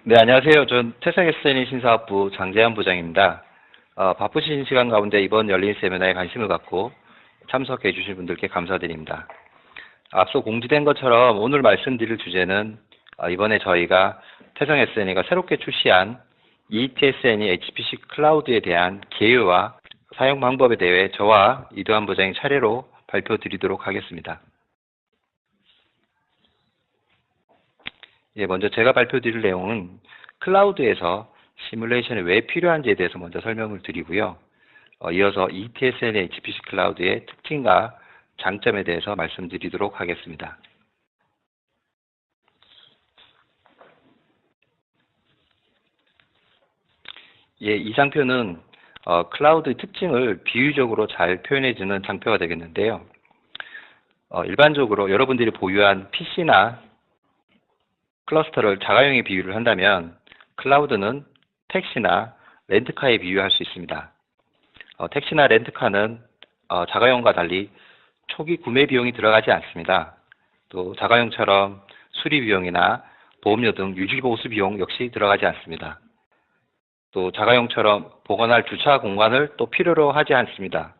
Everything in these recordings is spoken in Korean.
네, 안녕하세요. 전 태생SNE 신사업부 장재환 부장입니다. 바쁘신 시간 가운데 이번 열린 세미나에 관심을 갖고 참석해 주신 분들께 감사드립니다. 앞서 공지된 것처럼 오늘 말씀드릴 주제는 이번에 저희가 태생SNE가 새롭게 출시한 ETSNE HPC 클라우드에 대한 개요와 사용 방법에 대해 저와 이두환 부장이 차례로 발표드리도록 하겠습니다. 예, 먼저 제가 발표드릴 내용은 클라우드에서 시뮬레이션이 왜 필요한지에 대해서 먼저 설명을 드리고요. 이어서 ETSN의 HPC 클라우드의 특징과 장점에 대해서 말씀드리도록 하겠습니다. 예, 이 장표는 클라우드의 특징을 비유적으로 잘 표현해주는 장표가 되겠는데요. 일반적으로 여러분들이 보유한 PC나 클러스터를 자가용에 비유를 한다면 클라우드는 택시나 렌트카에 비유할 수 있습니다. 택시나 렌트카는 자가용과 달리 초기 구매 비용이 들어가지 않습니다. 또 자가용처럼 수리 비용이나 보험료 등 유지보수 비용 역시 들어가지 않습니다. 또 자가용처럼 보관할 주차 공간을 또 필요로 하지 않습니다.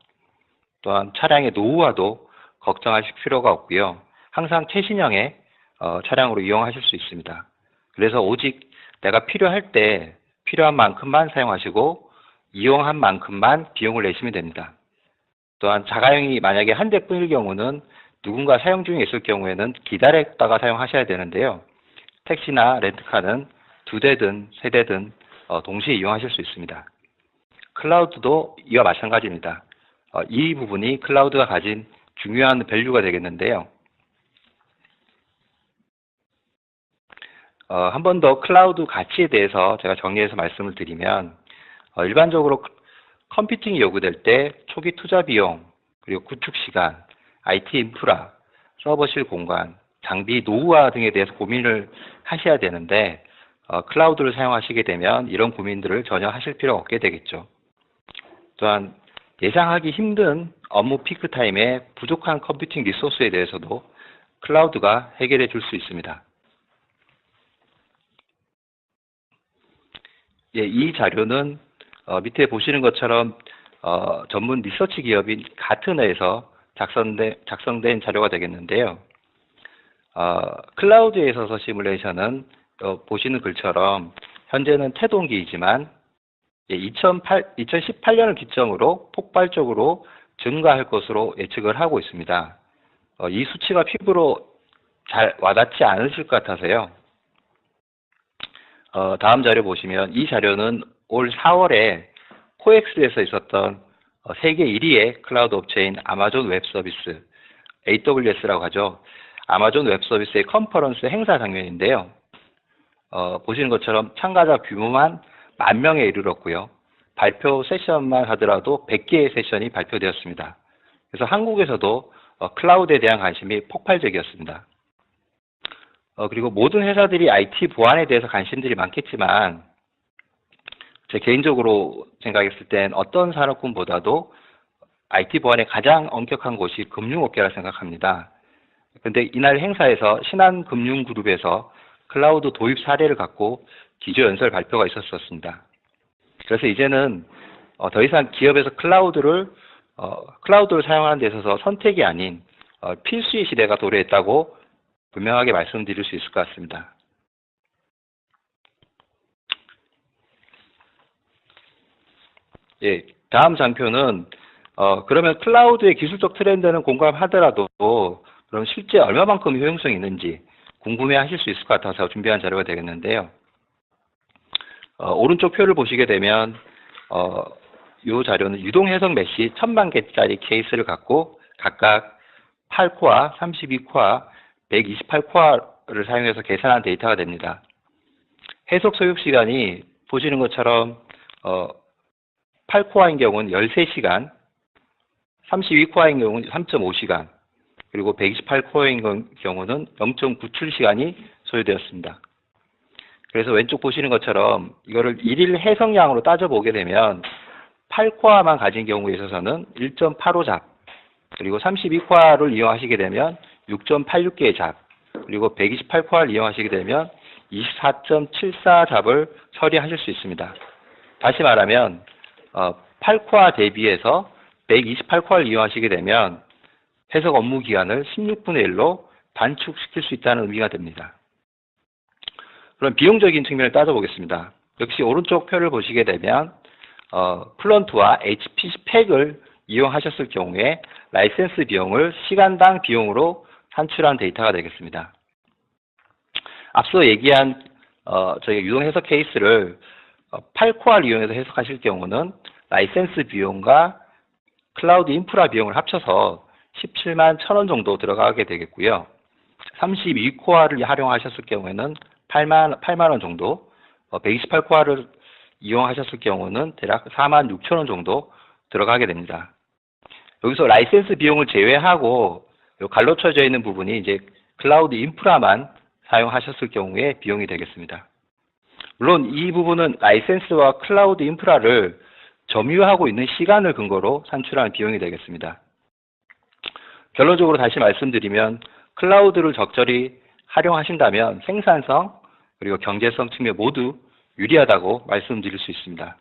또한 차량의 노후화도 걱정하실 필요가 없고요. 항상 최신형의 차량으로 이용하실 수 있습니다. 그래서 오직 내가 필요할 때 필요한 만큼만 사용하시고 이용한 만큼만 비용을 내시면 됩니다. 또한 자가용이 만약에 한 대뿐일 경우는 누군가 사용 중에 있을 경우에는 기다렸다가 사용하셔야 되는데요. 택시나 렌트카는 두 대든 세 대든 동시에 이용하실 수 있습니다. 클라우드도 이와 마찬가지입니다. 이 부분이 클라우드가 가진 중요한 밸류가 되겠는데요. 한 번 더 클라우드 가치에 대해서 제가 정리해서 말씀을 드리면 일반적으로 컴퓨팅이 요구될 때 초기 투자 비용, 그리고 구축 시간, IT 인프라, 서버실 공간, 장비 노후화 등에 대해서 고민을 하셔야 되는데 클라우드를 사용하시게 되면 이런 고민들을 전혀 하실 필요가 없게 되겠죠. 또한 예상하기 힘든 업무 피크 타임에 부족한 컴퓨팅 리소스에 대해서도 클라우드가 해결해 줄 수 있습니다. 예, 이 자료는 밑에 보시는 것처럼 전문 리서치 기업인 가트너에서 작성된 자료가 되겠는데요. 클라우드에 있어서 시뮬레이션은 보시는 글처럼 현재는 태동기이지만 2018년을 기점으로 폭발적으로 증가할 것으로 예측을 하고 있습니다. 이 수치가 피부로 잘 와닿지 않으실 것 같아서요. 다음 자료 보시면 이 자료는 올 4월에 코엑스에서 있었던 세계 1위의 클라우드 업체인 아마존 웹 서비스, AWS라고 하죠. 아마존 웹 서비스의 컨퍼런스 행사 장면인데요. 보시는 것처럼 참가자 규모만 10,000명에 이르렀고요. 발표 세션만 하더라도 100개의 세션이 발표되었습니다. 그래서 한국에서도 클라우드에 대한 관심이 폭발적이었습니다. 그리고 모든 회사들이 IT 보안에 대해서 관심들이 많겠지만 제 개인적으로 생각했을 땐 어떤 산업군보다도 IT 보안에 가장 엄격한 곳이 금융업계라 생각합니다. 그런데 이날 행사에서 신한금융그룹에서 클라우드 도입 사례를 갖고 기조연설 발표가 있었습니다. 그래서 이제는 더 이상 기업에서 클라우드를 사용하는 데 있어서 선택이 아닌 필수의 시대가 도래했다고 분명하게 말씀드릴 수 있을 것 같습니다. 예, 다음 장표는 그러면 클라우드의 기술적 트렌드는 공감하더라도 그럼 실제 얼마만큼 효용성이 있는지 궁금해하실 수 있을 것 같아서 준비한 자료가 되겠는데요. 오른쪽 표를 보시게 되면 이 자료는 유동해석 메시 1000만 개짜리 케이스를 갖고 각각 8코어, 32코어, 128코어를 사용해서 계산한 데이터가 됩니다. 해석 소요 시간이 보시는 것처럼 8코어인 경우는 13시간, 32코어인 경우는 3.5시간, 그리고 128코어인 경우는 0.97시간이 소요되었습니다. 그래서 왼쪽 보시는 것처럼 이거를 일일 해석량으로 따져보게 되면 8코어만 가진 경우에 있어서는 1.85잡, 그리고 32코어를 이용하시게 되면 6.86개의 잡, 그리고 128코어를 이용하시게 되면 24.74 잡을 처리하실 수 있습니다. 다시 말하면 8코어 대비해서 128코어를 이용하시게 되면 해석 업무 기간을 16분의 1로 단축시킬 수 있다는 의미가 됩니다. 그럼 비용적인 측면을 따져보겠습니다. 역시 오른쪽 표를 보시게 되면 플런트와 HPC 팩을 이용하셨을 경우에 라이센스 비용을 시간당 비용으로 산출한 데이터가 되겠습니다. 앞서 얘기한 저희 유동 해석 케이스를 8코어를 이용해서 해석하실 경우는 라이센스 비용과 클라우드 인프라 비용을 합쳐서 17만 1,000원 정도 들어가게 되겠고요. 32코어를 활용하셨을 경우에는 8만 원 정도, 128코어를 이용하셨을 경우는 대략 4만 6천 원 정도 들어가게 됩니다. 여기서 라이센스 비용을 제외하고 갈로 쳐져 있는 부분이 이제 클라우드 인프라만 사용하셨을 경우에 비용이 되겠습니다. 물론 이 부분은 라이센스와 클라우드 인프라를 점유하고 있는 시간을 근거로 산출하는 비용이 되겠습니다. 결론적으로 다시 말씀드리면 클라우드를 적절히 활용하신다면 생산성 그리고 경제성 측면 모두 유리하다고 말씀드릴 수 있습니다.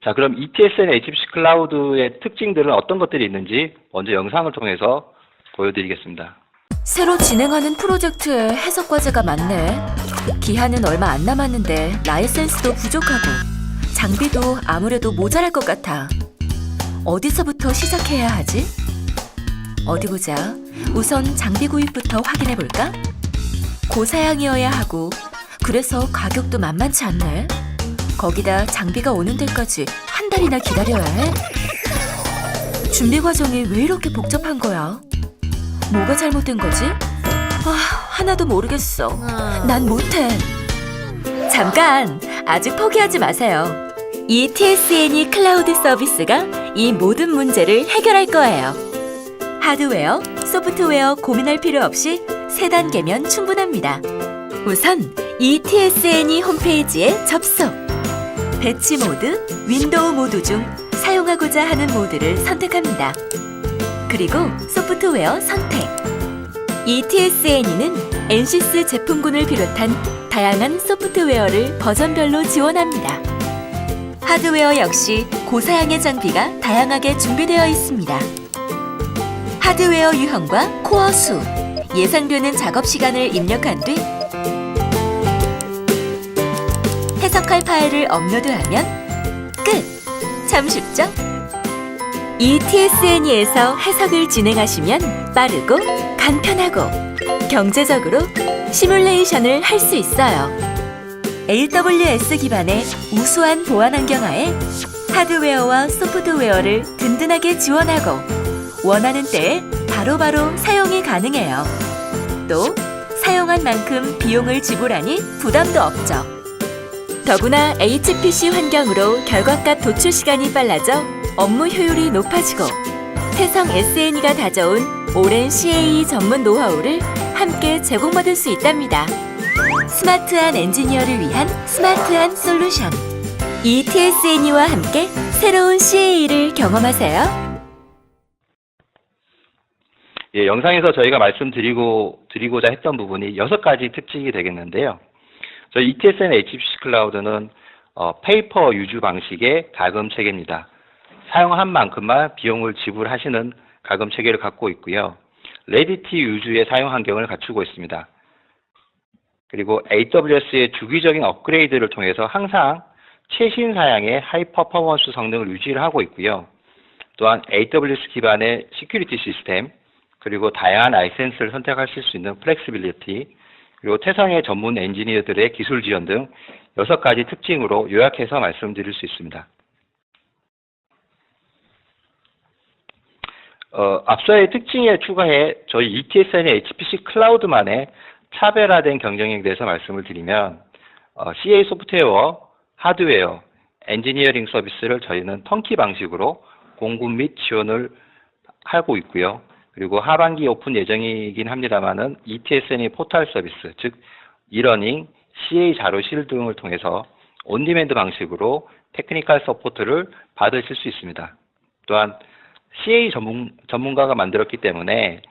자, 그럼 ETSN HPC 클라우드의 특징들은 어떤 것들이 있는지 먼저 영상을 통해서 보여드리겠습니다. 새로 진행하는 프로젝트에 해석 과제가 많네. 기한은 얼마 안 남았는데 라이센스도 부족하고 장비도 아무래도 모자랄 것 같아. 어디서부터 시작해야 하지? 어디 보자. 우선 장비 구입부터 확인해 볼까? 고사양이어야 하고 그래서 가격도 만만치 않네. 거기다 장비가 오는 데까지 한 달이나 기다려야 해? 준비 과정이 왜 이렇게 복잡한 거야? 뭐가 잘못된 거지? 하나도 모르겠어. 난 못해. 잠깐! 아직 포기하지 마세요. ETSN이 클라우드 서비스가 이 모든 문제를 해결할 거예요. 하드웨어, 소프트웨어 고민할 필요 없이 3단계면 충분합니다. 우선 ETSN이 홈페이지에 접속. 배치 모드, 윈도우 모드 중 사용하고자 하는 모드를 선택합니다. 그리고 소프트웨어 선택. ETSN이는 NCS 제품군을 비롯한 다양한 소프트웨어를 버전별로 지원합니다. 하드웨어 역시 고사양의 장비가 다양하게 준비되어 있습니다. 하드웨어 유형과 코어 수, 예상되는 작업 시간을 입력한 뒤 해석할 파일을 업로드하면 끝! 참 쉽죠? ETSN에서 해석을 진행하시면 빠르고 간편하고 경제적으로 시뮬레이션을 할 수 있어요. AWS 기반의 우수한 보안 환경하에 하드웨어와 소프트웨어를 든든하게 지원하고 원하는 때에 바로바로 사용이 가능해요. 또 사용한 만큼 비용을 지불하니 부담도 없죠. 더구나 HPC 환경으로 결과값 도출 시간이 빨라져 업무 효율이 높아지고 태성 SNE가 가져온 오랜 CAE 전문 노하우를 함께 제공받을 수 있답니다. 스마트한 엔지니어를 위한 스마트한 솔루션. ETSNE와 함께 새로운 CAE를 경험하세요. 예, 영상에서 저희가 드리고자 했던 부분이 6가지 특징이 되겠는데요. 저희 ETSN HPC 클라우드는 페이퍼 유주 방식의 가금 체계입니다. 사용한 만큼만 비용을 지불하시는 가금 체계를 갖고 있고요. 레디티 유주의 사용 환경을 갖추고 있습니다. 그리고 AWS의 주기적인 업그레이드를 통해서 항상 최신 사양의 하이 퍼포먼스 성능을 유지를 하고 있고요. 또한 AWS 기반의 시큐리티 시스템, 그리고 다양한 라이센스를 선택하실 수 있는 플렉시빌리티, 그리고 태성의 전문 엔지니어들의 기술 지원 등 6가지 특징으로 요약해서 말씀드릴 수 있습니다. 앞서의 특징에 추가해 저희 ETSN의 HPC 클라우드만의 차별화된 경쟁력에 대해서 말씀을 드리면 CA 소프트웨어, 하드웨어, 엔지니어링 서비스를 저희는 턴키 방식으로 공급 및 지원을 하고 있고요. 그리고 하반기 오픈 예정이긴 합니다만은 ETSN의 포털 서비스, 즉 이러닝, CA 자료실 등을 통해서 온디맨드 방식으로 테크니컬 서포트를 받으실 수 있습니다. 또한 CA 전문가가 만들었기 때문에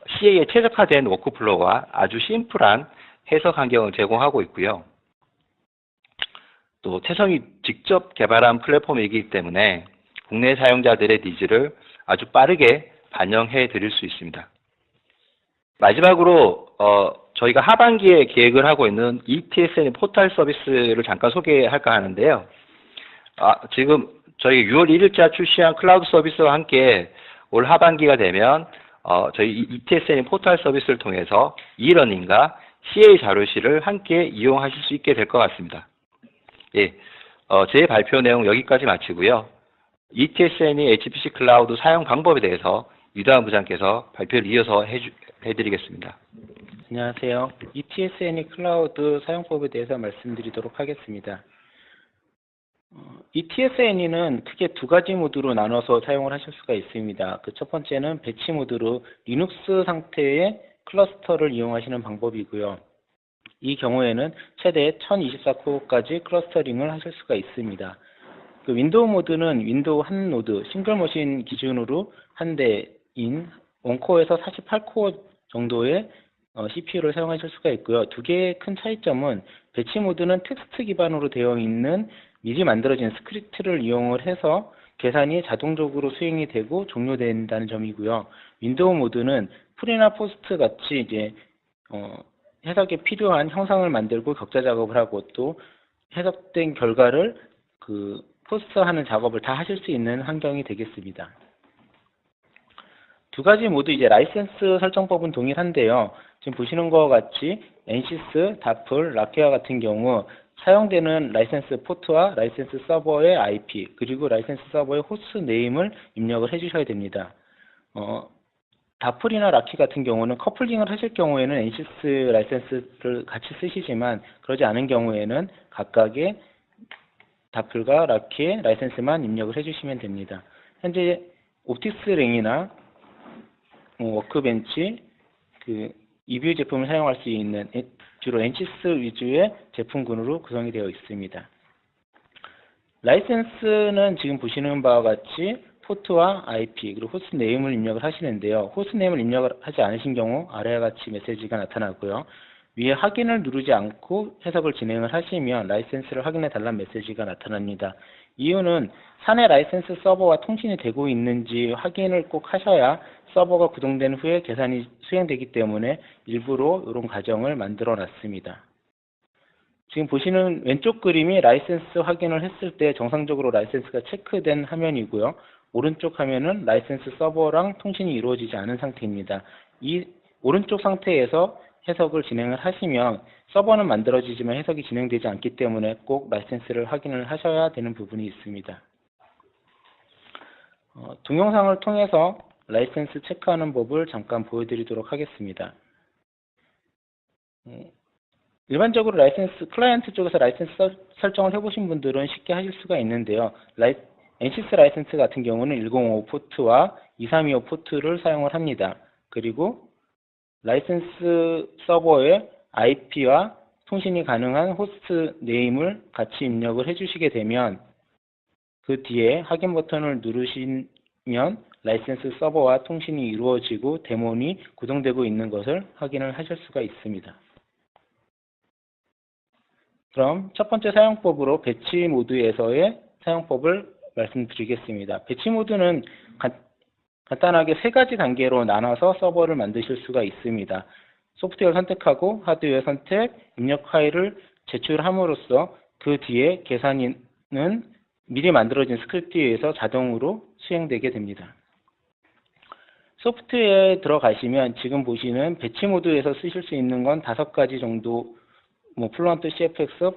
CA에 최적화된 워크플로우와 아주 심플한 해석 환경을 제공하고 있고요. 또 태성이 직접 개발한 플랫폼이기 때문에 국내 사용자들의 니즈를 아주 빠르게 반영해 드릴 수 있습니다. 마지막으로 저희가 하반기에 계획을 하고 있는 ETSN 포털 서비스를 잠깐 소개할까 하는데요. 지금 저희 6월 1일자 출시한 클라우드 서비스와 함께 올 하반기가 되면 저희 ETSN 포털 서비스를 통해서 e러닝과 CA 자료실을 함께 이용하실 수 있게 될 것 같습니다. 예, 제 발표 내용 여기까지 마치고요. ETSN이 HPC 클라우드 사용 방법에 대해서 유다한 부장께서 발표를 이어서 해드리겠습니다. 안녕하세요. ETSN이 클라우드 사용법에 대해서 말씀드리도록 하겠습니다. ETSN은 크게 두 가지 모드로 나눠서 사용을 하실 수가 있습니다. 그 첫 번째는 배치 모드로 리눅스 상태의 클러스터를 이용하시는 방법이고요. 이 경우에는 최대 1024코어까지 클러스터링을 하실 수가 있습니다. 그 윈도우 모드는 윈도우 한 노드, 싱글 머신 기준으로 한 대인 원코어에서 48코어 정도의 CPU를 사용하실 수가 있고요. 두 개의 큰 차이점은 배치 모드는 텍스트 기반으로 되어 있는 미리 만들어진 스크립트를 이용을 해서 계산이 자동적으로 수행이 되고 종료된다는 점이고요. 윈도우 모드는 풀이나 포스트 같이 이제 해석에 필요한 형상을 만들고 격자 작업을 하고 또 해석된 결과를 그 포스트하는 작업을 다 하실 수 있는 환경이 되겠습니다. 두 가지 모두 이제 라이센스 설정법은 동일한데요. 지금 보시는 것과 같이 엔시스, 다플, 라케아 같은 경우 사용되는 라이센스 포트와 라이센스 서버의 IP 그리고 라이센스 서버의 호스트 네임을 입력을 해주셔야 됩니다. 다플이나 라키 같은 경우는 커플링을 하실 경우에는 엔시스 라이센스를 같이 쓰시지만 그러지 않은 경우에는 각각의 다플과 라키의 라이센스만 입력을 해주시면 됩니다. 현재 옵티스 랭이나 워크벤치, 이뷰 제품을 사용할 수 있는 주로 엔시스 위주의 제품군으로 구성이 되어 있습니다. 라이센스는 지금 보시는 바와 같이 포트와 IP 그리고 호스트 네임을 입력을 하시는데요. 호스트 네임을 입력을 하지 않으신 경우 아래와 같이 메시지가 나타나고요. 위에 확인을 누르지 않고 해석을 진행을 하시면 라이센스를 확인해 달라는 메시지가 나타납니다. 이유는 사내 라이센스 서버와 통신이 되고 있는지 확인을 꼭 하셔야 서버가 구동된 후에 계산이 수행되기 때문에 일부러 이런 과정을 만들어 놨습니다. 지금 보시는 왼쪽 그림이 라이센스 확인을 했을 때 정상적으로 라이센스가 체크된 화면이고요. 오른쪽 화면은 라이센스 서버랑 통신이 이루어지지 않은 상태입니다. 이 오른쪽 상태에서 해석을 진행을 하시면 서버는 만들어지지만 해석이 진행되지 않기 때문에 꼭 라이센스를 확인을 하셔야 되는 부분이 있습니다. 동영상을 통해서 라이센스 체크하는 법을 잠깐 보여드리도록 하겠습니다. 일반적으로 라이센스, 클라이언트 쪽에서 라이센스 설정을 해보신 분들은 쉽게 하실 수가 있는데요. 엔시스 라이센스 같은 경우는 1055 포트와 2325 포트를 사용을 합니다. 그리고 라이센스 서버의 IP와 통신이 가능한 호스트 네임을 같이 입력을 해주시게 되면 그 뒤에 확인 버튼을 누르시면 라이센스 서버와 통신이 이루어지고 데몬이 구동되고 있는 것을 확인을 하실 수가 있습니다. 그럼 첫 번째 사용법으로 배치 모드에서의 사용법을 말씀드리겠습니다. 배치 모드는 간단하게 세 가지 단계로 나눠서 서버를 만드실 수가 있습니다. 소프트웨어를 선택하고 하드웨어 선택, 입력 파일을 제출함으로써 그 뒤에 계산은 미리 만들어진 스크립트에 의해서 자동으로 수행되게 됩니다. 소프트웨어에 들어가시면 지금 보시는 배치 모드에서 쓰실 수 있는 건 5가지 정도 플루언트 CFX,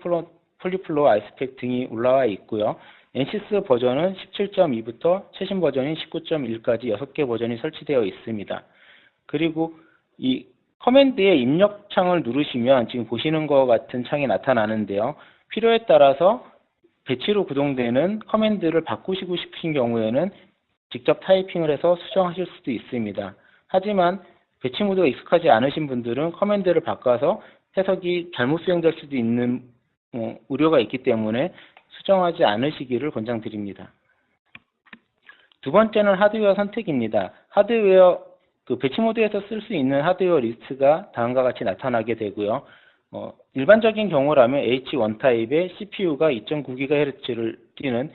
폴리플로우, 아이스팩 등이 올라와 있고요. 엔시스 버전은 17.2부터 최신 버전인 19.1까지 6개 버전이 설치되어 있습니다. 그리고 이 커맨드의 입력 창을 누르시면 지금 보시는 것 같은 창이 나타나는데요. 필요에 따라서 배치로 구동되는 커맨드를 바꾸시고 싶으신 경우에는 직접 타이핑을 해서 수정하실 수도 있습니다. 하지만 배치 모드가 익숙하지 않으신 분들은 커맨드를 바꿔서 해석이 잘못 수행될 수도 있는 우려가 있기 때문에 수정하지 않으시기를 권장드립니다. 두 번째는 하드웨어 선택입니다. 하드웨어 그 배치 모드에서 쓸 수 있는 하드웨어 리스트가 다음과 같이 나타나게 되고요. 일반적인 경우라면 H1 타입의 CPU가 2.9GHz를 띄는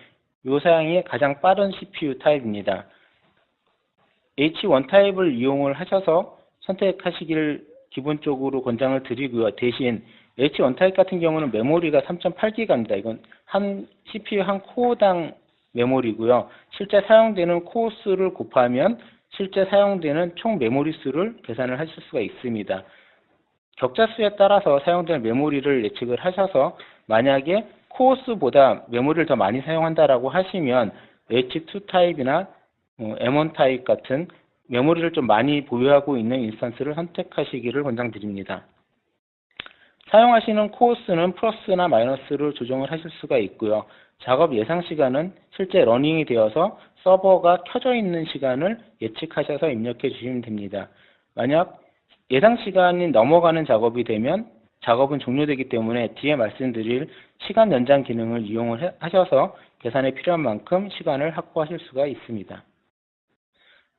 이 사양이 가장 빠른 CPU 타입입니다. H1 타입을 이용을 하셔서 선택하시길 기본적으로 권장을 드리고요. 대신 H1 타입 같은 경우는 메모리가 3.8GB입니다. 이건 한 CPU 한 코어당 메모리고요. 실제 사용되는 코어 수를 곱하면 실제 사용되는 총 메모리 수를 계산을 하실 수가 있습니다. 격자 수에 따라서 사용될 메모리를 예측을 하셔서 만약에 코어 수보다 메모리를 더 많이 사용한다라고 하시면 H2 타입이나 M1 타입 같은 메모리를 좀 많이 보유하고 있는 인스턴스를 선택하시기를 권장드립니다. 사용하시는 코어 수는 플러스나 마이너스를 조정을 하실 수가 있고요. 작업 예상 시간은 실제 러닝이 되어서 서버가 켜져 있는 시간을 예측하셔서 입력해 주시면 됩니다. 만약 예상 시간이 넘어가는 작업이 되면 작업은 종료되기 때문에 뒤에 말씀드릴 시간 연장 기능을 이용을 하셔서 계산에 필요한 만큼 시간을 확보하실 수가 있습니다.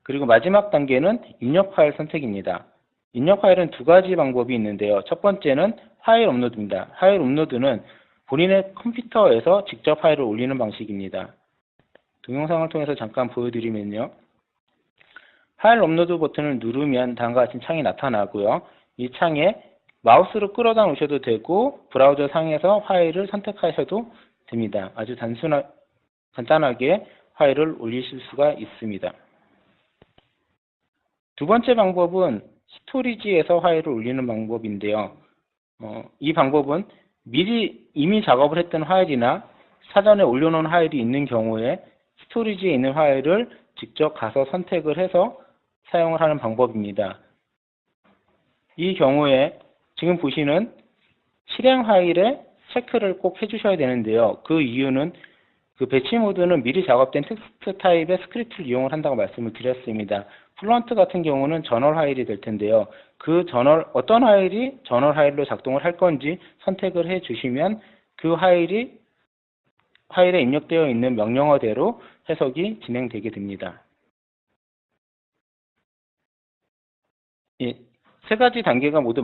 그리고 마지막 단계는 입력 파일 선택입니다. 입력 파일은 두 가지 방법이 있는데요. 첫 번째는 파일 업로드입니다. 파일 업로드는 본인의 컴퓨터에서 직접 파일을 올리는 방식입니다. 동영상을 통해서 잠깐 보여드리면요. 파일 업로드 버튼을 누르면 다음과 같은 창이 나타나고요. 이 창에 마우스로 끌어다 놓으셔도 되고 브라우저 상에서 파일을 선택하셔도 됩니다. 아주 간단하게 파일을 올리실 수가 있습니다. 두 번째 방법은 스토리지에서 파일을 올리는 방법인데요. 이 방법은 이미 작업을 했던 파일이나 사전에 올려놓은 파일이 있는 경우에 스토리지에 있는 파일을 직접 가서 선택을 해서 사용을 하는 방법입니다. 이 경우에 지금 보시는 실행 파일에 체크를 꼭 해주셔야 되는데요. 그 이유는 그 배치 모드는 미리 작업된 텍스트 타입의 스크립트를 이용을 한다고 말씀을 드렸습니다. 플런트 같은 경우는 저널 파일이 될 텐데요. 그 어떤 파일이 저널 파일로 작동을 할 건지 선택을 해 주시면 그 파일에 입력되어 있는 명령어대로 해석이 진행되게 됩니다. 세 가지 단계가 모두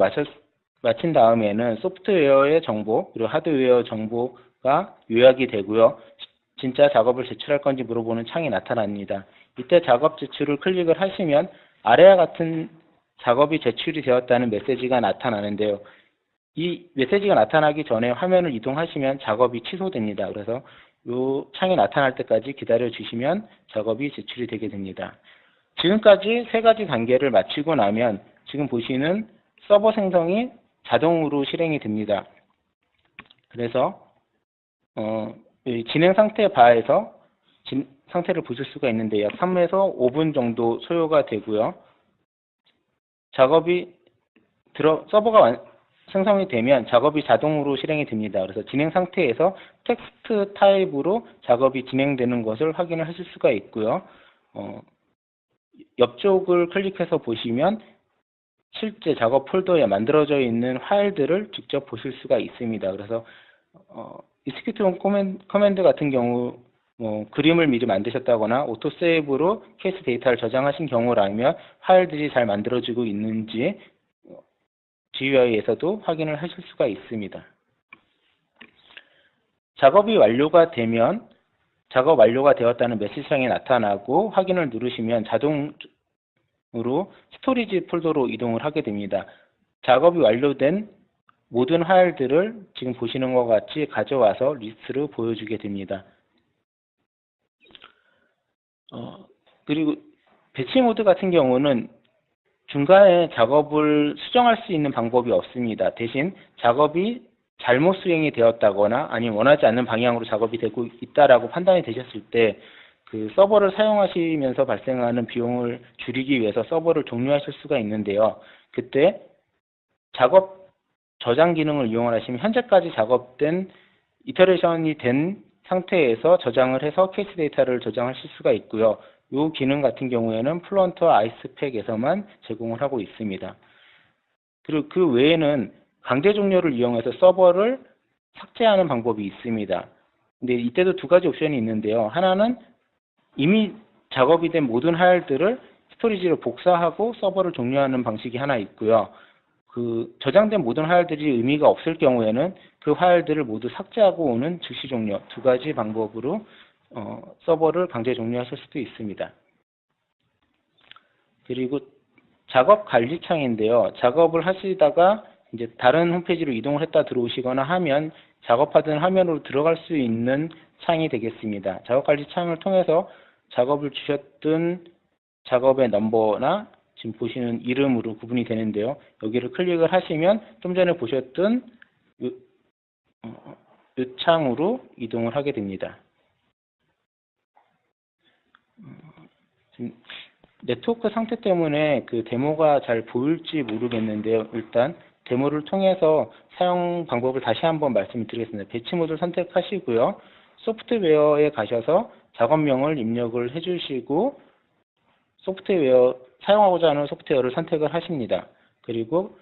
마친 다음에는 소프트웨어의 정보 그리고 하드웨어 정보가 요약이 되고요. 진짜 작업을 제출할 건지 물어보는 창이 나타납니다. 이때 작업 제출을 클릭을 하시면 아래와 같은 작업이 제출이 되었다는 메시지가 나타나는데요. 이 메시지가 나타나기 전에 화면을 이동하시면 작업이 취소됩니다. 그래서 이 창이 나타날 때까지 기다려 주시면 작업이 제출이 되게 됩니다. 지금까지 세 가지 단계를 마치고 나면 지금 보시는 서버 생성이 자동으로 실행이 됩니다. 그래서 진행 상태 바에서 상태를 보실 수가 있는데 약 3에서 5분 정도 소요가 되고요. 서버가 생성이 되면 작업이 자동으로 실행이 됩니다. 그래서 진행 상태에서 텍스트 타입으로 작업이 진행되는 것을 확인을 하실 수가 있고요. 옆쪽을 클릭해서 보시면 실제 작업 폴더에 만들어져 있는 파일들을 직접 보실 수가 있습니다. 그래서 execute 커맨드 같은 경우 그림을 미리 만드셨다거나 오토세이브로 케이스 데이터를 저장하신 경우라면 파일들이 잘 만들어지고 있는지 GUI에서도 확인을 하실 수가 있습니다. 작업이 완료가 되면 작업 완료가 되었다는 메시지창이 나타나고 확인을 누르시면 자동으로 스토리지 폴더로 이동을 하게 됩니다. 작업이 완료된 모든 파일들을 지금 보시는 것 같이 가져와서 리스트로 보여주게 됩니다. 그리고 배치 모드 같은 경우는 중간에 작업을 수정할 수 있는 방법이 없습니다. 대신 작업이 잘못 수행이 되었다거나 아니면 원하지 않는 방향으로 작업이 되고 있다라고 판단이 되셨을 때 그 서버를 사용하시면서 발생하는 비용을 줄이기 위해서 서버를 종료하실 수가 있는데요. 그때 작업 저장 기능을 이용을 하시면 현재까지 작업된 이터레이션이 된 상태에서 저장을 해서 케이스 데이터를 저장하실 수가 있고요. 이 기능 같은 경우에는 플런터 아이스팩에서만 제공을 하고 있습니다. 그리고 그 외에는 강제 종료를 이용해서 서버를 삭제하는 방법이 있습니다. 근데 이때도 두 가지 옵션이 있는데요. 하나는 이미 작업이 된 모든 파일들을 스토리지를 복사하고 서버를 종료하는 방식이 하나 있고요. 그 저장된 모든 파일들이 의미가 없을 경우에는 그 파일들을 모두 삭제하고 오는 즉시 종료, 두 가지 방법으로 서버를 강제 종료하실 수도 있습니다. 그리고 작업 관리 창인데요. 작업을 하시다가 이제 다른 홈페이지로 이동을 했다 들어오시거나 하면 작업하던 화면으로 들어갈 수 있는 창이 되겠습니다. 작업 관리 창을 통해서 작업을 주셨던 작업의 넘버나 지금 보시는 이름으로 구분이 되는데요. 여기를 클릭을 하시면 좀 전에 보셨던 이 창으로 이동을 하게 됩니다. 지금 네트워크 상태 때문에 그 데모가 잘 보일지 모르겠는데요. 일단 데모를 통해서 사용 방법을 다시 한번 말씀을 드리겠습니다. 배치 모드를 선택하시고요. 소프트웨어에 가셔서 작업명을 입력을 해주시고 사용하고자 하는 소프트웨어를 선택을 하십니다. 그리고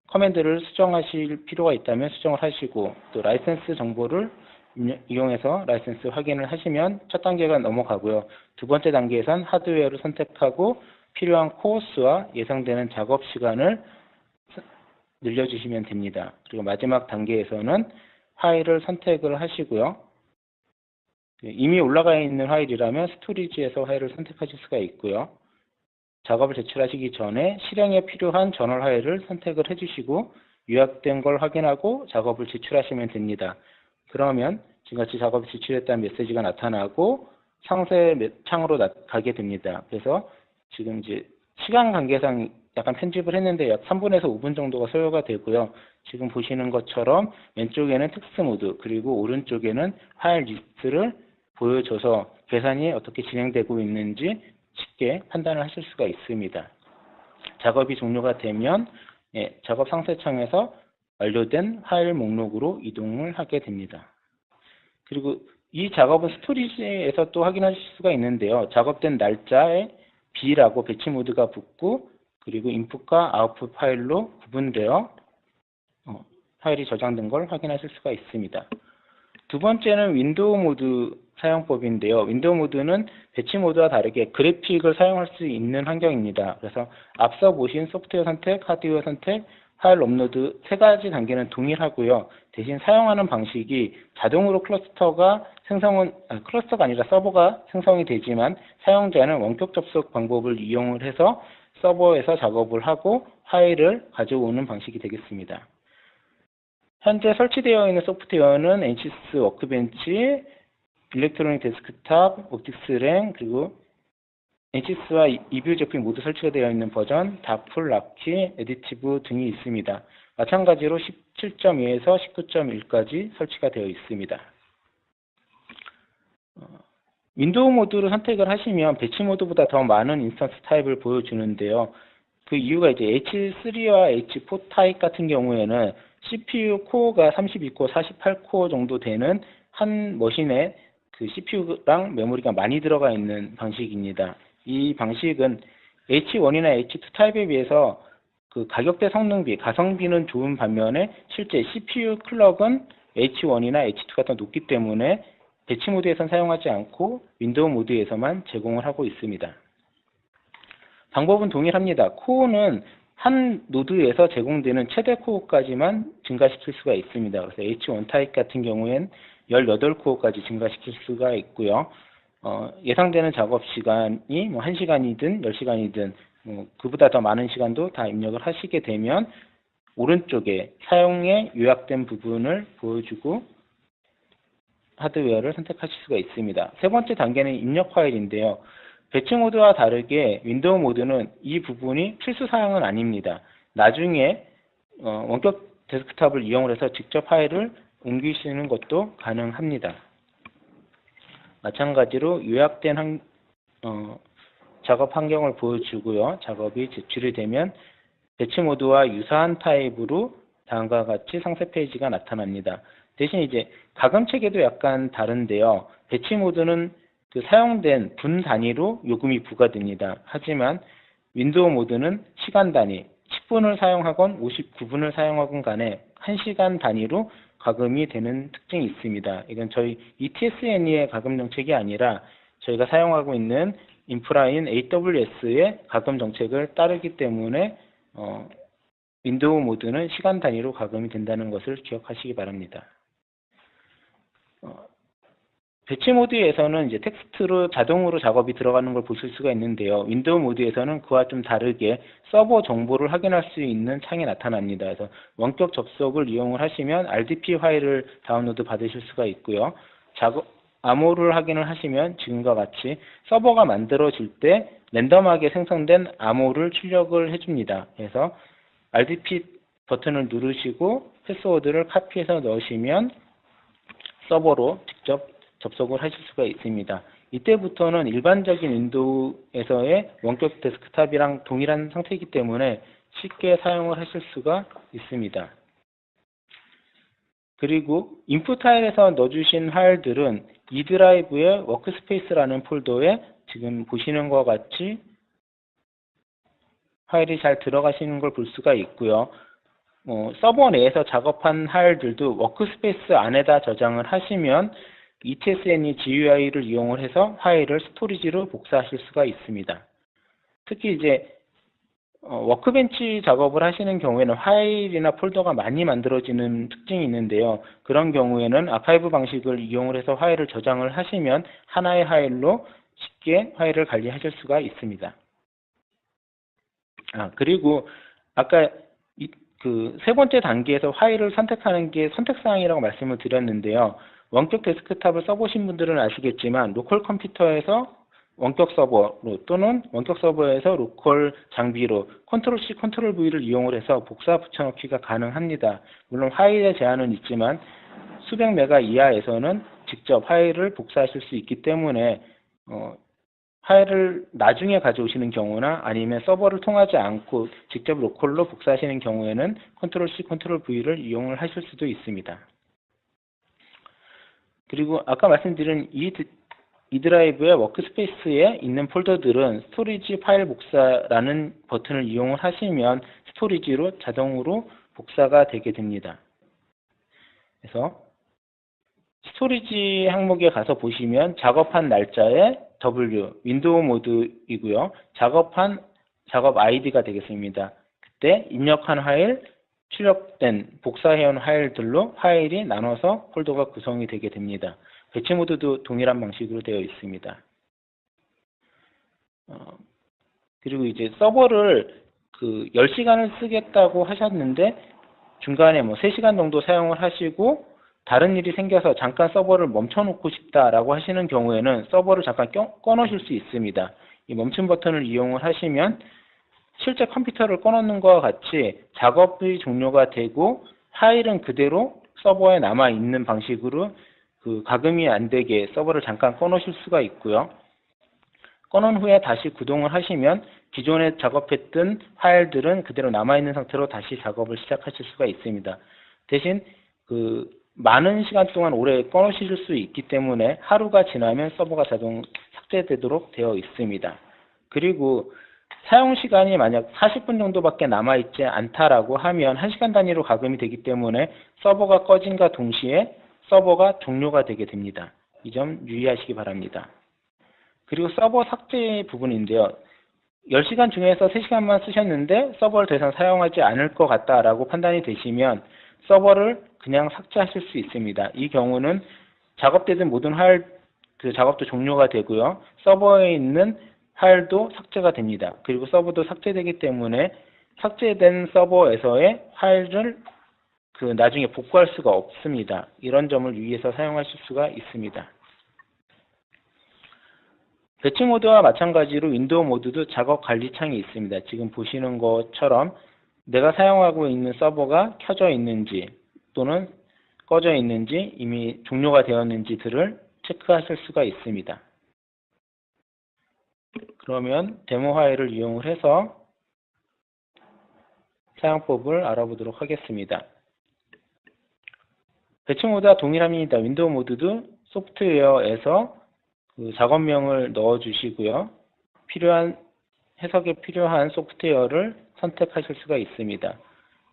커맨드를 수정하실 필요가 있다면 수정을 하시고 또 라이센스 정보를 이용해서 라이센스 확인을 하시면 첫 단계가 넘어가고요. 두 번째 단계에선 하드웨어를 선택하고 필요한 코어 수와 예상되는 작업 시간을 늘려주시면 됩니다. 그리고 마지막 단계에서는 파일을 선택을 하시고요. 이미 올라가 있는 파일이라면 스토리지에서 파일을 선택하실 수가 있고요. 작업을 제출하시기 전에 실행에 필요한 저널 파일을 선택을 해주시고 요약된 걸 확인하고 작업을 제출하시면 됩니다. 그러면 지금같이 작업을 제출했다는 메시지가 나타나고 상세 창으로 가게 됩니다. 그래서 지금 이제 시간 관계상 약간 편집을 했는데 약 3분에서 5분 정도가 소요가 되고요. 지금 보시는 것처럼 왼쪽에는 텍스트 모드 그리고 오른쪽에는 파일 리스트를 보여줘서 계산이 어떻게 진행되고 있는지 쉽게 판단을 하실 수가 있습니다. 작업이 종료가 되면 작업 상세창에서 완료된 파일 목록으로 이동을 하게 됩니다. 그리고 이 작업은 스토리지에서 또 확인하실 수가 있는데요. 작업된 날짜에 B라고 배치 모드가 붙고 그리고 인풋과 아웃풋 파일로 구분되어 파일이 저장된 걸 확인하실 수가 있습니다. 두 번째는 윈도우 모드 사용법인데요. 윈도우 모드는 배치 모드와 다르게 그래픽을 사용할 수 있는 환경입니다. 그래서 앞서 보신 소프트웨어 선택, 하드웨어 선택, 파일 업로드 세 가지 단계는 동일하고요. 대신 사용하는 방식이 자동으로 클러스터가 아니라 서버가 생성이 되지만 사용자는 원격 접속 방법을 이용을 해서 서버에서 작업을 하고 파일을 가져오는 방식이 되겠습니다. 현재 설치되어 있는 소프트웨어는 NCS 워크벤치, 일렉트로닉 데스크탑, 옵틱스랭, 그리고 NCS와 이뷰 제품이 모두 설치가 되어 있는 버전, 다풀, 락키, 에디티브 등이 있습니다. 마찬가지로 17.2에서 19.1까지 설치가 되어 있습니다. 윈도우 모드를 선택을 하시면 배치 모드보다 더 많은 인스턴스 타입을 보여주는데요. 그 이유가 이제 H3와 H4 타입 같은 경우에는 CPU 코어가 32코어, 48코어 정도 되는 한 머신에 그 CPU랑 메모리가 많이 들어가 있는 방식입니다. 이 방식은 H1이나 H2 타입에 비해서 그 가격대 성능비, 가성비는 좋은 반면에 실제 CPU 클럭은 H1이나 H2가 더 높기 때문에 배치 모드에선 사용하지 않고 윈도우 모드에서만 제공을 하고 있습니다. 방법은 동일합니다. 코어는 한 노드에서 제공되는 최대 코어까지만 증가시킬 수가 있습니다. 그래서 H1 타입 같은 경우엔 18코어까지 증가시킬 수가 있고요. 예상되는 작업 시간이 뭐 1시간이든 10시간이든 그보다 더 많은 시간도 다 입력을 하시게 되면 오른쪽에 사용에 요약된 부분을 보여주고 하드웨어를 선택하실 수가 있습니다. 세 번째 단계는 입력 파일인데요. 배치 모드와 다르게 윈도우 모드는 이 부분이 필수 사항은 아닙니다. 나중에 원격 데스크탑을 이용을 해서 직접 파일을 옮기시는 것도 가능합니다. 마찬가지로 요약된 작업 환경을 보여주고요. 작업이 제출이 되면 배치 모드와 유사한 타입으로 다음과 같이 상세 페이지가 나타납니다. 대신 이제 가금 체계도 약간 다른데요. 배치 모드는 그 사용된 분 단위로 요금이 부과됩니다. 하지만 윈도우 모드는 시간 단위, 10분을 사용하건 59분을 사용하건 간에 1시간 단위로 가금이 되는 특징이 있습니다. 이건 저희 ETSN의 가금 정책이 아니라 저희가 사용하고 있는 인프라인 AWS의 가금 정책을 따르기 때문에 윈도우 모드는 시간 단위로 가금이 된다는 것을 기억하시기 바랍니다. 배치 모드에서는 이제 텍스트로 자동으로 작업이 들어가는 걸 보실 수가 있는데요. 윈도우 모드에서는 그와 좀 다르게 서버 정보를 확인할 수 있는 창이 나타납니다. 그래서 원격 접속을 이용을 하시면 RDP 파일을 다운로드 받으실 수가 있고요. 암호를 확인을 하시면 지금과 같이 서버가 만들어질 때 랜덤하게 생성된 암호를 출력을 해줍니다. 그래서 RDP 버튼을 누르시고 패스워드를 카피해서 넣으시면 서버로 직접 접속을 하실 수가 있습니다. 이때부터는 일반적인 윈도우에서의 원격 데스크탑이랑 동일한 상태이기 때문에 쉽게 사용을 하실 수가 있습니다. 그리고 인풋 파일에서 넣어주신 파일들은 이 드라이브의 워크스페이스라는 폴더에 지금 보시는 것 같이 파일이 잘 들어가시는 걸 볼 수가 있고요. 서버 내에서 작업한 파일들도 워크스페이스 안에다 저장을 하시면 ETSNE GUI를 이용을 해서 파일을 스토리지로 복사하실 수가 있습니다. 특히 이제 워크벤치 작업을 하시는 경우에는 파일이나 폴더가 많이 만들어지는 특징이 있는데요. 그런 경우에는 아카이브 방식을 이용을 해서 파일을 저장을 하시면 하나의 파일로 쉽게 파일을 관리하실 수가 있습니다. 그리고 아까 그 세 번째 단계에서 파일을 선택하는 게 선택사항이라고 말씀을 드렸는데요. 원격 데스크탑을 써보신 분들은 아시겠지만 로컬 컴퓨터에서 원격 서버로 또는 원격 서버에서 로컬 장비로 컨트롤 C, 컨트롤 V를 이용을 해서 복사 붙여넣기가 가능합니다. 물론 파일의 제한은 있지만 수백 메가 이하에서는 직접 파일을 복사하실 수 있기 때문에 파일을 나중에 가져오시는 경우나 아니면 서버를 통하지 않고 직접 로컬로 복사하시는 경우에는 컨트롤 C, 컨트롤 V를 이용을 하실 수도 있습니다. 그리고 아까 말씀드린 이 드라이브의 워크스페이스에 있는 폴더들은 스토리지 파일 복사라는 버튼을 이용을 하시면 스토리지로 자동으로 복사가 되게 됩니다. 그래서 스토리지 항목에 가서 보시면 작업한 날짜에 W, 윈도우 모드이고요. 작업 ID가 되겠습니다. 그때 입력한 파일, 출력된 복사해온 파일들로 파일이 나눠서 폴더가 구성이 되게 됩니다. 배치 모드도 동일한 방식으로 되어 있습니다. 그리고 이제 서버를 10시간을 쓰겠다고 하셨는데 중간에 3시간 정도 사용을 하시고 다른 일이 생겨서 잠깐 서버를 멈춰놓고 싶다라고 하시는 경우에는 서버를 잠깐 꺼놓으실 수 있습니다. 이 멈춤 버튼을 이용을 하시면 실제 컴퓨터를 꺼놓는 것과 같이 작업이 종료가 되고 파일은 그대로 서버에 남아있는 방식으로 가금이 안 되게 서버를 잠깐 꺼놓으실 수가 있고요. 꺼놓은 후에 다시 구동을 하시면 기존에 작업했던 파일들은 그대로 남아있는 상태로 다시 작업을 시작하실 수가 있습니다. 대신 많은 시간 동안 오래 꺼놓으실 수 있기 때문에 하루가 지나면 서버가 자동 삭제되도록 되어 있습니다. 그리고 사용 시간이 만약 40분 정도밖에 남아있지 않다라고 하면 1시간 단위로 가금이 되기 때문에 서버가 꺼진과 동시에 서버가 종료가 되게 됩니다. 이 점 유의하시기 바랍니다. 그리고 서버 삭제 부분인데요. 10시간 중에서 3시간만 쓰셨는데 서버를 더 이상 사용하지 않을 것 같다라고 판단이 되시면 서버를 그냥 삭제하실 수 있습니다. 이 경우는 작업되던 모든 파일 작업도 종료가 되고요. 서버에 있는 파일도 삭제가 됩니다. 그리고 서버도 삭제되기 때문에 삭제된 서버에서의 파일을 나중에 복구할 수가 없습니다. 이런 점을 유의해서 사용하실 수가 있습니다. 배치 모드와 마찬가지로 윈도우 모드도 작업 관리 창이 있습니다. 지금 보시는 것처럼 내가 사용하고 있는 서버가 켜져 있는지 또는 꺼져 있는지 이미 종료가 되었는지들을 체크하실 수가 있습니다. 그러면 데모 파일을 이용을 해서 사용법을 알아보도록 하겠습니다. 배치 모드와 동일합니다. 윈도우 모드도 소프트웨어에서 작업명을 넣어 주시고요. 해석에 필요한 소프트웨어를 선택하실 수가 있습니다.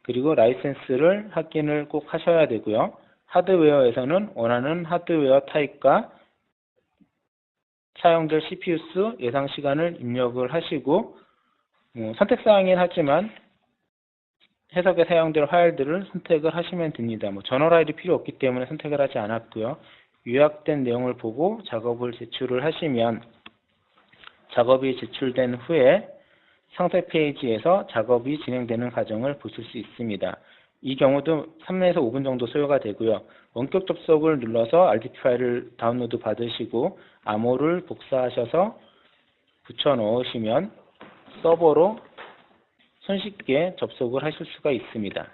그리고 라이센스를 확인을 꼭 하셔야 되고요. 하드웨어에서는 원하는 하드웨어 타입과 사용될 CPU 수, 예상 시간을 입력을 하시고 선택사항이긴 하지만 해석에 사용될 파일들을 선택을 하시면 됩니다. 저널 아이디 필요 없기 때문에 선택을 하지 않았고요. 요약된 내용을 보고 작업을 제출을 하시면 작업이 제출된 후에 상세 페이지에서 작업이 진행되는 과정을 보실 수 있습니다. 이 경우도 3에서 5분 정도 소요가 되고요. 원격 접속을 눌러서 RDP 파일을 다운로드 받으시고 암호를 복사하셔서 붙여 넣으시면 서버로 손쉽게 접속을 하실 수가 있습니다.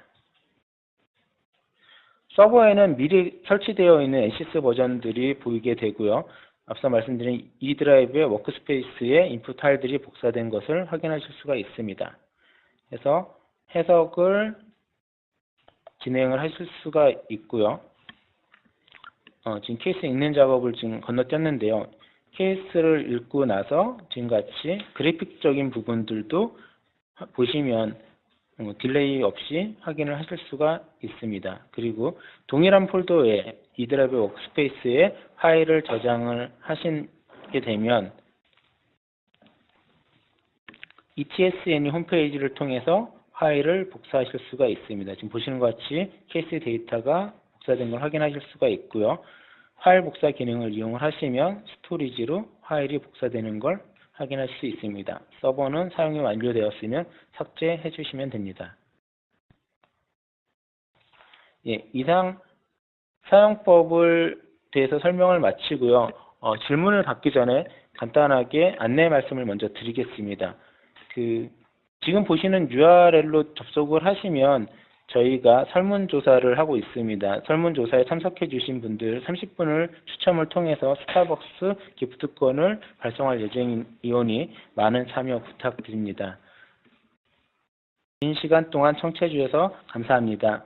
서버에는 미리 설치되어 있는 NCS 버전들이 보이게 되고요. 앞서 말씀드린 E 드라이브의 워크스페이스에 인풋 파일들이 복사된 것을 확인하실 수가 있습니다. 그래서 해석을 진행을 하실 수가 있고요. 지금 케이스 읽는 작업을 지금 건너뛰었는데요. 케이스를 읽고 나서 지금같이 그래픽적인 부분들도 보시면 딜레이 없이 확인을 하실 수가 있습니다. 그리고 동일한 폴더에 E 드라이브 워크스페이스에 파일을 저장을 하시게 되면 ETSN이 홈페이지를 통해서 파일을 복사하실 수가 있습니다. 지금 보시는 것 같이 케이스 데이터가 복사된 걸 확인하실 수가 있고요. 파일 복사 기능을 이용을 하시면 스토리지로 파일이 복사되는 걸 확인할 수 있습니다. 서버는 사용이 완료되었으면 삭제해 주시면 됩니다. 이상 사용법을 대해서 설명을 마치고요. 질문을 받기 전에 간단하게 안내 말씀을 먼저 드리겠습니다. 지금 보시는 URL로 접속을 하시면 저희가 설문조사를 하고 있습니다. 설문조사에 참석해 주신 분들 30분을 추첨을 통해서 스타벅스 기프트권을 발송할 예정이오니 많은 참여 부탁드립니다. 긴 시간 동안 청취해 주셔서 감사합니다.